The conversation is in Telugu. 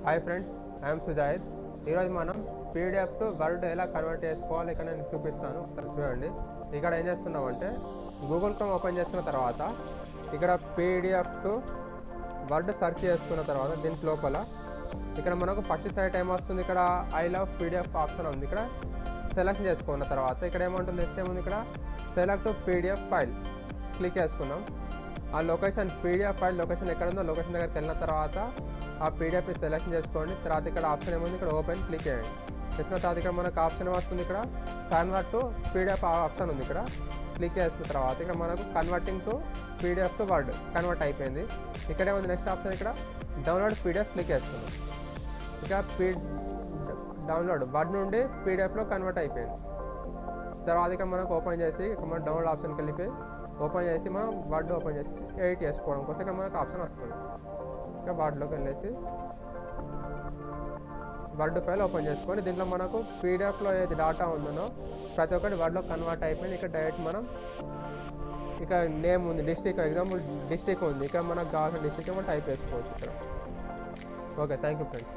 Hi friends, I'm సుజాయిద్. ఈరోజు మనం పీడిఎఫ్ టు వర్డ్ ఎలా కన్వర్ట్ చేసుకోవాలి ఇక్కడ నేను చూపిస్తాను. చూడండి, ఇక్కడ ఏం చేస్తున్నామంటే గూగుల్ క్రోమ్ ఓపెన్ చేసుకున్న తర్వాత ఇక్కడ పీడిఎఫ్ టు వర్డ్ సెర్చ్ చేసుకున్న తర్వాత దీని లోపల ఇక్కడ మనకు ఫస్ట్ సైట్ ఏమొస్తుంది, ఇక్కడ ఐ లవ్ పీడిఎఫ్ ఆప్షన్ ఉంది. ఇక్కడ సెలెక్ట్ చేసుకున్న తర్వాత ఇక్కడ ఏమంటుంది, నెక్స్ట్ ఏముంది, ఇక్కడ సెలెక్ట్ పీడిఎఫ్ ఫైల్ క్లిక్ చేసుకున్నాం. ఆ లొకేషన్ పీడిఎఫ్ ఫైల్ లొకేషన్ ఎక్కడ ఉందో లొకేషన్ దగ్గరికి వెళ్ళిన తర్వాత ఆ పీడిఎఫ్ని సెలెక్ట్ చేసుకోండి. తర్వాత ఇక్కడ ఆప్షన్ ఏముంది, ఇక్కడ ఓపెన్ క్లిక్ చేయండి. చేసిన తర్వాత ఇక్కడ మనకు ఆప్షన్ వస్తుంది, ఇక్కడ కన్వర్ట్ టు పీడిఎఫ్ ఆప్షన్ ఉంది. ఇక్కడ క్లిక్ చేసిన తర్వాత ఇక్కడ మనకు converting to PDF to word convert అయిపోయింది. ఇక్కడ ఏముంది, నెక్స్ట్ ఆప్షన్ ఇక్కడ డౌన్లోడ్ పీడిఎఫ్ క్లిక్ చేస్తున్నాం. ఇక డౌన్లోడ్ వర్డ్ నుండి పీడిఎఫ్లో కన్వర్ట్ అయిపోయింది. తర్వాత ఇక్కడ మనకు ఓపెన్ చేసి ఇక్కడ మనం డౌన్లోడ్ ఆప్షన్కి వెళ్ళిపోయి ఓపెన్ చేసి మనం వర్డ్ ఓపెన్ చేసి ఎడిట్ చేసుకోవడం కోసం ఇక్కడ మనకు ఆప్షన్ వస్తుంది. ఇక్కడ వర్డ్లోకి వెళ్ళేసి వర్డ్ ఫైల్ ఓపెన్ చేసుకొని దీంట్లో మనకు పీడిఎఫ్లో ఏది డేటా ఉందో ప్రతి ఒక్కటి వర్డ్లో కన్వర్ట్ అయిపోయింది. ఇక్కడ డైరెక్ట్ మనం ఇక్కడ నేమ్ ఉంది, డిస్ట్రిక్ట్ ఎగ్జాంపుల్ డిస్ట్రిక్ట్ ఉంది, ఇక్కడ మనకు కావాల్సిన డిస్ట్రిక్ట్ మనం టైప్ చేసుకోవచ్చు ఇక్కడ. Okay, thank you friends.